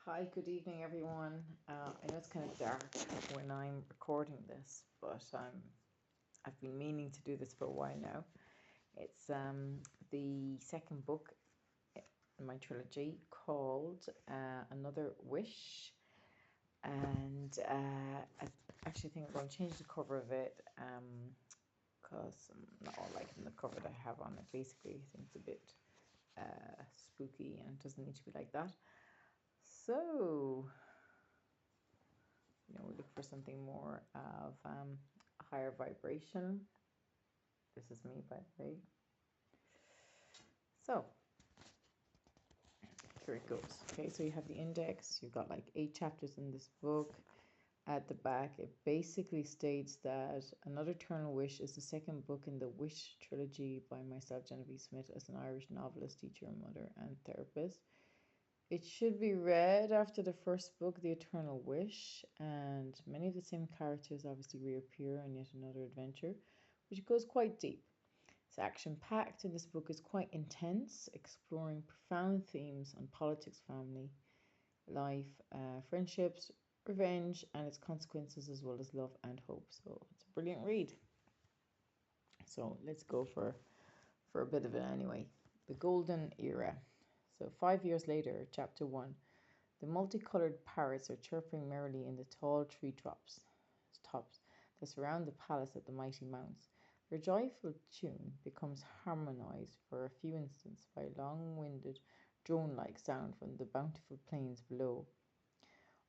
Hi, good evening, everyone. I know it's kind of dark when I'm recording this, but I've been meaning to do this for a while now. It's the second book in my trilogy called Another Wish, and I actually think I'm going to change the cover of it because I'm not all liking the cover that I have on it. Basically, I think it's a bit spooky and it doesn't need to be like that. So we look for something more of a higher vibration. This is me, by the way. So here it goes. Okay, so you have the index. You've got like 8 chapters in this book. At the back, it basically states that Another Eternal Wish is the second book in the Wish trilogy by myself, Genevieve Smith, as an Irish novelist, teacher, mother, and therapist. It should be read after the first book, The Eternal Wish, and many of the same characters obviously reappear in yet another adventure, which goes quite deep. It's action-packed, and this book is quite intense, exploring profound themes on politics, family, life, friendships, revenge, and its consequences, as well as love and hope. So it's a brilliant read. So let's go for a bit of it anyway. The Golden Era. So 5 years later, chapter 1. The multicolored parrots are chirping merrily in the tall tree tops that surround the palace at the mighty mounts. Their joyful tune becomes harmonized for a few instants by a long-winded, drone-like sound from the bountiful plains below.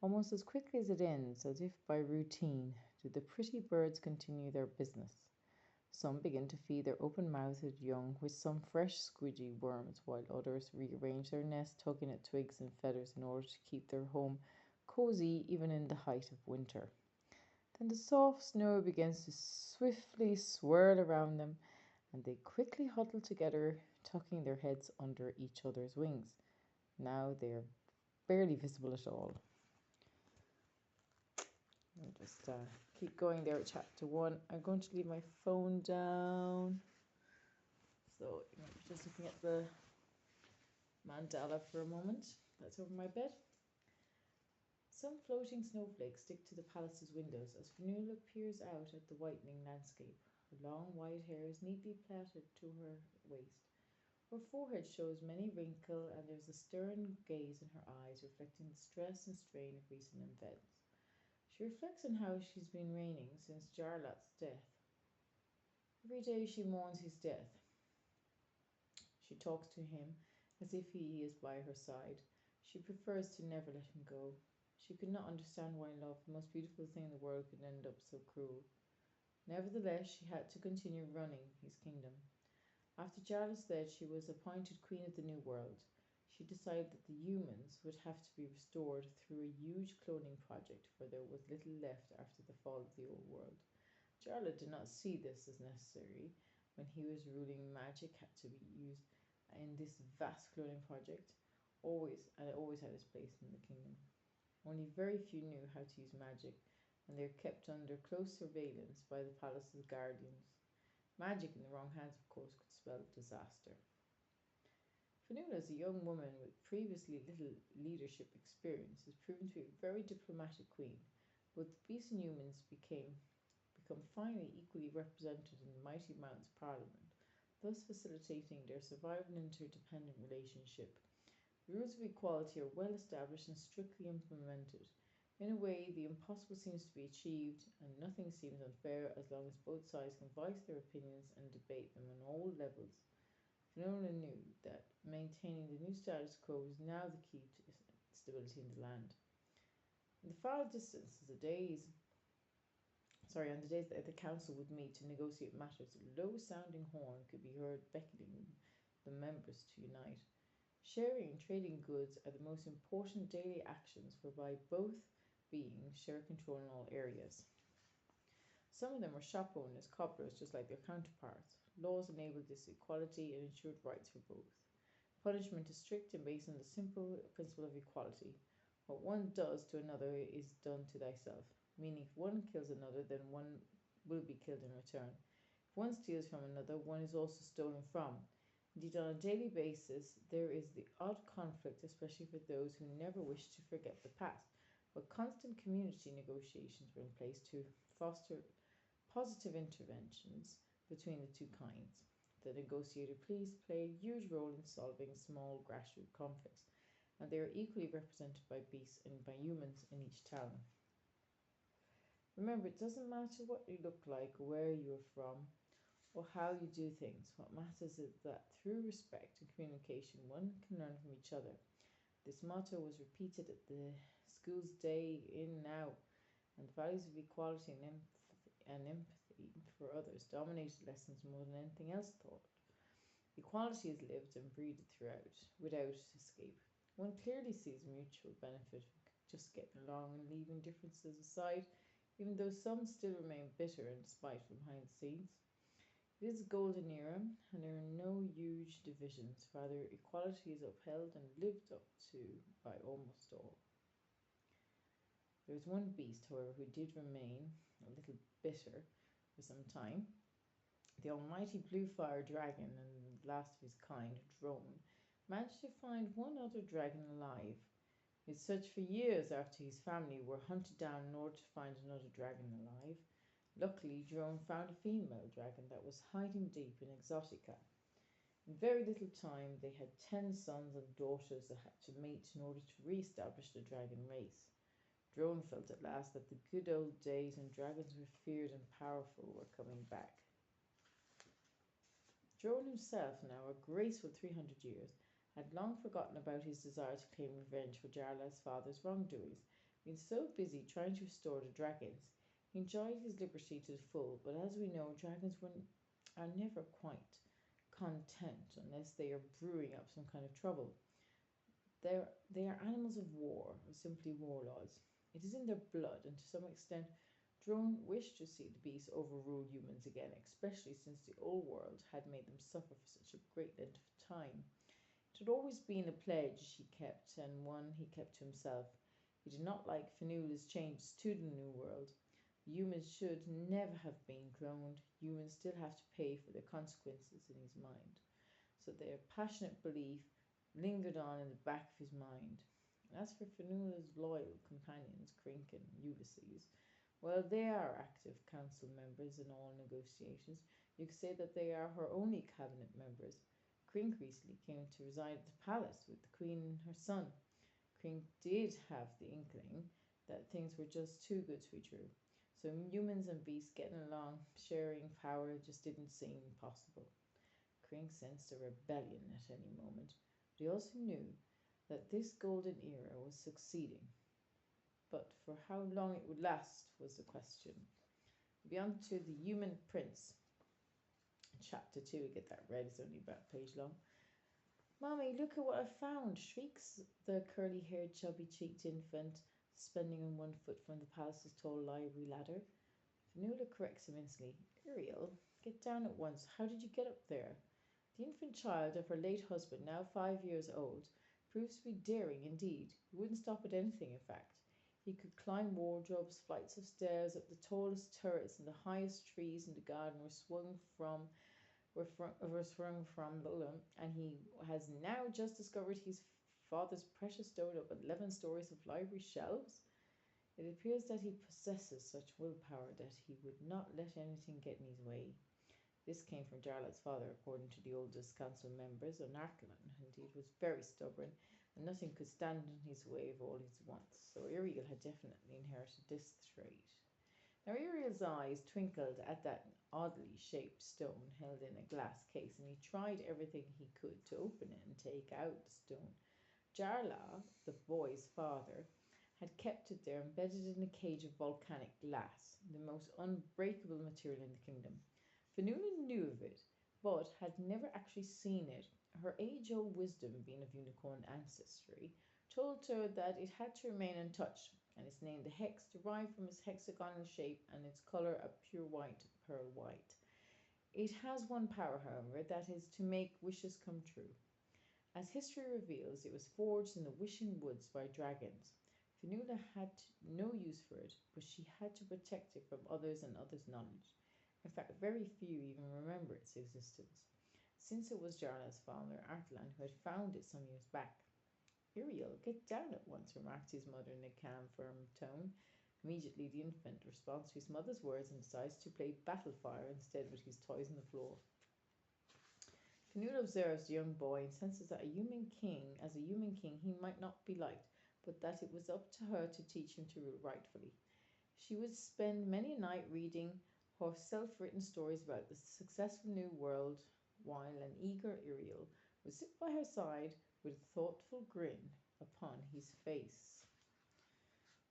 Almost as quickly as it ends, as if by routine, do the pretty birds continue their business. Some begin to feed their open-mouthed young with some fresh squidgy worms, while others rearrange their nest, tugging at twigs and feathers in order to keep their home cozy even in the height of winter. Then the soft snow begins to swiftly swirl around them, and they quickly huddle together, tucking their heads under each other's wings. Now they are barely visible at all. I'll just keep going there at chapter 1. I'm going to leave my phone down. So just looking at the mandala for a moment. That's over my bed. Some floating snowflakes stick to the palace's windows as Fionnuala peers out at the whitening landscape. Her long white hair is neatly plaited to her waist. Her forehead shows many wrinkles, and there's a stern gaze in her eyes, reflecting the stress and strain of recent events. She reflects on how she's been reigning since Jarlath's death. Every day she mourns his death. She talks to him as if he is by her side. She prefers to never let him go. She could not understand why love, the most beautiful thing in the world, could end up so cruel. Nevertheless, she had to continue running his kingdom. After Jarlath's death, she was appointed Queen of the New World. She decided that the humans would have to be restored through a huge cloning project, for there was little left after the fall of the old world. Jarlath did not see this as necessary. When he was ruling, magic had to be used in this vast cloning project, it always had its place in the kingdom. Only very few knew how to use magic, and they were kept under close surveillance by the palace's guardians. Magic in the wrong hands, of course, could spell disaster. Fionnuala, as a young woman with previously little leadership experience, has proven to be a very diplomatic queen. Both the beasts and humans become finally equally represented in the mighty mountain's parliament, thus facilitating their survival and interdependent relationship. The rules of equality are well established and strictly implemented. In a way, the impossible seems to be achieved, and nothing seems unfair as long as both sides can voice their opinions and debate them on all levels. Fionnuala knew that maintaining the new status quo was now the key to stability in the land. In the far distance, on the days that the council would meet to negotiate matters, a low-sounding horn could be heard beckoning the members to unite. Sharing and trading goods are the most important daily actions whereby both beings share control in all areas. Some of them were shop owners, cobblers, just like their counterparts. Laws enabled this equality and ensured rights for both. Punishment is strict and based on the simple principle of equality. What one does to another is done to thyself, meaning if one kills another, then one will be killed in return. If one steals from another, one is also stolen from. Indeed, on a daily basis, there is the odd conflict, especially for those who never wish to forget the past. But constant community negotiations were in place to foster positive interventions between the two kinds. The negotiated police play a huge role in solving small grassroots conflicts, and they are equally represented by beasts and by humans in each town. Remember, it doesn't matter what you look like, where you're from, or how you do things. What matters is that through respect and communication, one can learn from each other. This motto was repeated at the school's day in now, and the values of equality and empathy for others dominated lessons more than anything else taught. Equality is lived and breathed throughout, without escape. One clearly sees mutual benefit from just getting along and leaving differences aside, even though some still remain bitter and spiteful behind the scenes. It is a golden era, and there are no huge divisions. Rather, equality is upheld and lived up to by almost all. There was one beast, however, who did remain a little bitter for some time. The almighty blue fire dragon, and the last of his kind, Drone, managed to find one other dragon alive. He searched for years after his family were hunted down in order to find another dragon alive. Luckily, Drone found a female dragon that was hiding deep in Exotica. In very little time, they had 10 sons and daughters that had to mate in order to re-establish the dragon race. Drone felt at last that the good old days when dragons were feared and powerful were coming back. Drone himself, now a graceful 300 years, had long forgotten about his desire to claim revenge for Jarlath's father's wrongdoings, being so busy trying to restore the dragons. He enjoyed his liberty to the full, but as we know, dragons are never quite content unless they are brewing up some kind of trouble. They are animals of war, or simply warlords. It is in their blood, and to some extent, Drone wished to see the beasts overrule humans again, especially since the old world had made them suffer for such a great length of time. It had always been a pledge he kept, and one he kept to himself. He did not like Finula's changes to the New World. Humans should never have been cloned. Humans still have to pay for their consequences in his mind. So their passionate belief lingered on in the back of his mind. As for Finula's loyal companions, Crink and Ulysses, well, they are active council members in all negotiations. You could say that they are her only cabinet members. Crink recently came to reside at the palace with the queen and her son. Crink did have the inkling that things were just too good to be true. So humans and beasts getting along, sharing power, just didn't seem possible. Crink sensed a rebellion at any moment, but he also knew that this golden era was succeeding. But for how long it would last was the question. Beyond to the Human Prince. Chapter 2, get that read, it's only about a page long. Mommy, look at what I found, shrieks the curly-haired, chubby-cheeked infant, suspending on one foot from the palace's tall library ladder. Finula corrects him instantly. Ariel, get down at once. How did you get up there? The infant child of her late husband, now 5 years old, proves to be daring indeed. He wouldn't stop at anything, in fact. He could climb wardrobes, flights of stairs, up the tallest turrets, and the highest trees in the garden were swung from, and he has now just discovered his father's precious stone up 11 stories of library shelves. It appears that he possesses such willpower that he would not let anything get in his way. This came from Jarlath's father, according to the oldest council members, and Arcalan, indeed, was very stubborn, and nothing could stand in his way of all his wants. So Ariel had definitely inherited this trait. Now Ariel's eyes twinkled at that oddly shaped stone held in a glass case, and he tried everything he could to open it and take out the stone. Jarlath, the boy's father, had kept it there embedded in a cage of volcanic glass, the most unbreakable material in the kingdom. Finula knew of it, but had never actually seen it. Her age-old wisdom, being of unicorn ancestry, told her that it had to remain untouched, and its name, the Hex, derived from its hexagonal shape and its color a pure white, pearl white. It has one power, however, that is to make wishes come true. As history reveals, it was forged in the Wishing Woods by dragons. Finula had no use for it, but she had to protect it from others and others' knowledge. In fact, very few even remember its existence. since it was Jarlath's father, Artlan, who had found it some years back. Iriel, get down at once, remarked his mother in a calm, firm tone. Immediately, the infant responds to his mother's words and decides to play Battlefire instead with his toys on the floor. Canute observes the young boy and senses that as a human king, he might not be liked, but that it was up to her to teach him to rule rightfully. She would spend many a night reading her self-written stories about the successful new world, while an eager Iriel would sit by her side with a thoughtful grin upon his face.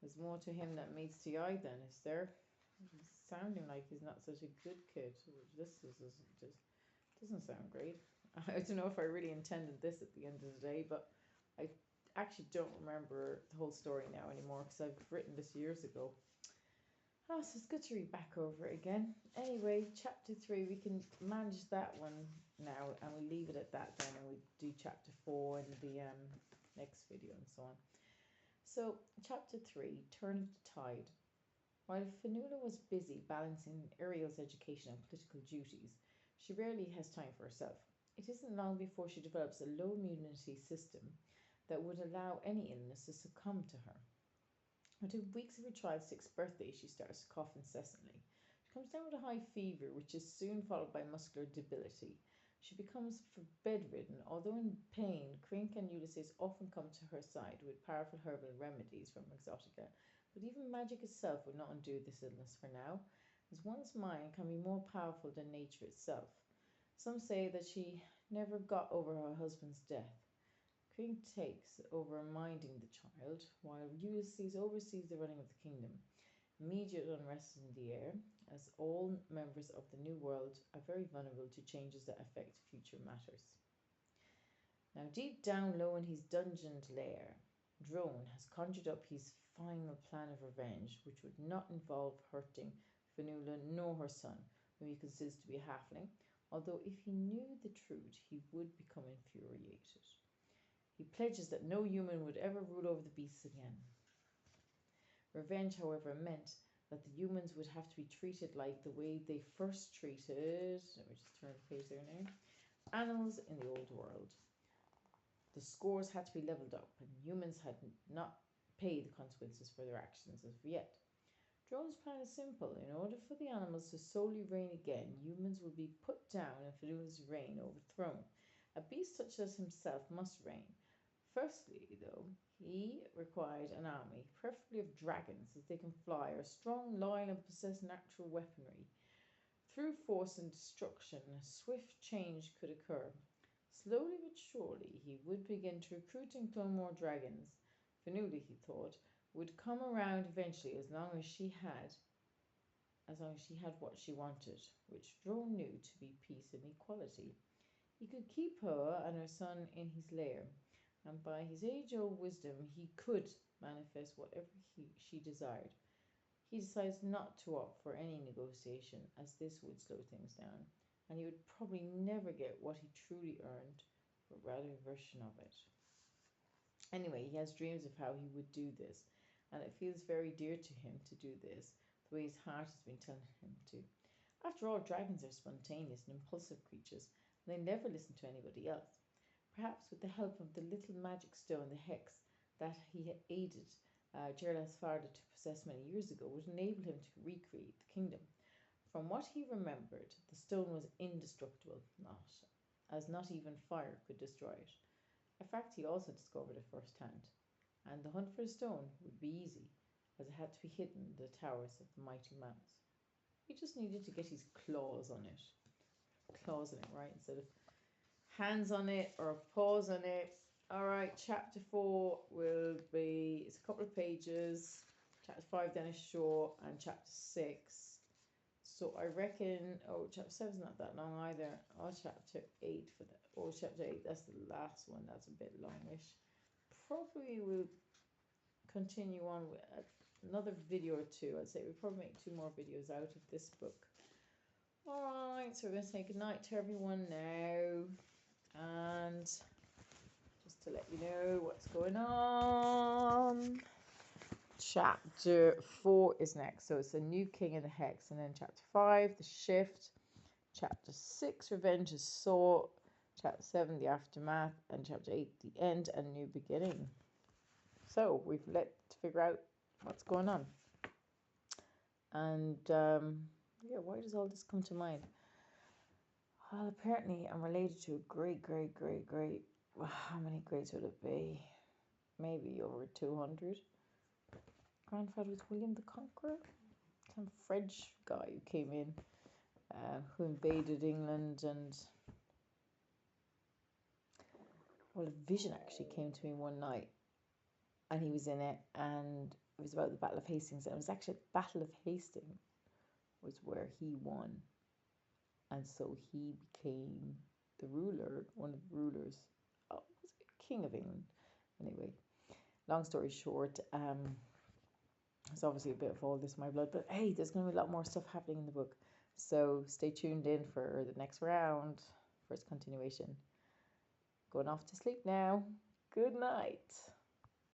There's more to him that meets the eye then, is there? He's sounding like he's not such a good kid. This just doesn't sound great. I don't know if I really intended this at the end of the day, but I actually don't remember the whole story now anymore because I've written this years ago. Oh, so it's good to read back over it again. Anyway, chapter 3, we can manage that one now, and we leave it at that then, and we do chapter 4 in the next video and so on. So, chapter 3, Turn of the Tide. While Fionnuala was busy balancing Ariel's education and political duties, she rarely has time for herself. It isn't long before she develops a low immunity system that would allow any illness to succumb to her. Within weeks of her child's 6th birthday, she starts to cough incessantly. She comes down with a high fever, which is soon followed by muscular debility. She becomes bedridden. Although in pain, Crink and Ulysses often come to her side with powerful herbal remedies from Exotica, but even magic itself would not undo this illness for now, as one's mind can be more powerful than nature itself. Some say that she never got over her husband's death. Crink takes over minding the child, while Ulysses oversees the running of the kingdom. Immediate unrest in the air, as all members of the New World are very vulnerable to changes that affect future matters. Now, deep down low in his dungeoned lair, Drone has conjured up his final plan of revenge, which would not involve hurting Fionnuala nor her son, whom he considers to be a halfling, although if he knew the truth, he would become infuriated. He pledges that no human would ever rule over the beasts again. Revenge, however, meant that the humans would have to be treated like the way they first treated, let me just turn the page there now, animals in the old world. The scores had to be leveled up, and humans had not paid the consequences for their actions as of yet. Drone's plan is simple. In order for the animals to solely reign again, humans would be put down and Fionnuala's reign overthrown. A beast such as himself must reign. Firstly, though, he required an army, preferably of dragons, as they can fly, are strong, loyal, and possess natural weaponry. Through force and destruction, a swift change could occur. Slowly but surely, he would begin to recruit and clone more dragons. Fionnuala, he thought, would come around eventually as long as she had what she wanted, which Drone knew to be peace and equality. He could keep her and her son in his lair, and by his age-old wisdom he could manifest whatever she desired. He decides not to opt for any negotiation, as this would slow things down, and he would probably never get what he truly earned, but rather a version of it. Anyway, he has dreams of how he would do this, and it feels very dear to him to do this, the way his heart has been telling him to. After all, dragons are spontaneous and impulsive creatures, and they never listen to anybody else. Perhaps with the help of the little magic stone, the hex, that he had aided Jarlath's father to possess many years ago, would enable him to recreate the kingdom. From what he remembered, the stone was indestructible, not even fire could destroy it. A fact he also discovered at first hand. And the hunt for the stone would be easy, as it had to be hidden in the towers of the mighty mounts. He just needed to get his claws on it. Claws on it, right? Instead of hands on it or paws on it. Alright, chapter 4 will be, it's a couple of pages. Chapter 5 then is short, and chapter 6. So I reckon, chapter 7's not that long either. Chapter 8 for that. Chapter 8, that's the last one. That's a bit longish. Probably will continue on with another video or two. I'd say we'll probably make 2 more videos out of this book. Alright, so we're going to say goodnight to everyone now. And just to let you know what's going on, chapter 4 is next. So it's a new king in the hex, and then chapter 5, the shift. Chapter 6, Revenge is sought. Chapter 7, The Aftermath. And Chapter 8, The End and New Beginning. So we've let to figure out what's going on. And yeah, why does all this come to mind? Well, apparently I'm related to a great, well, how many greats would it be? Maybe over 200. Grandfather was William the Conqueror, some French guy who came in, who invaded England, and well, a vision actually came to me one night, and he was in it, and it was about the Battle of Hastings, and it was actually the Battle of Hastings was where he won, and so he became the ruler, one of the rulers, was it King of England? Anyway, long story short, it's obviously a bit of all this in my blood, but hey, there's going to be a lot more stuff happening in the book, so stay tuned in for the next round, for its continuation. Going off to sleep now. Good night.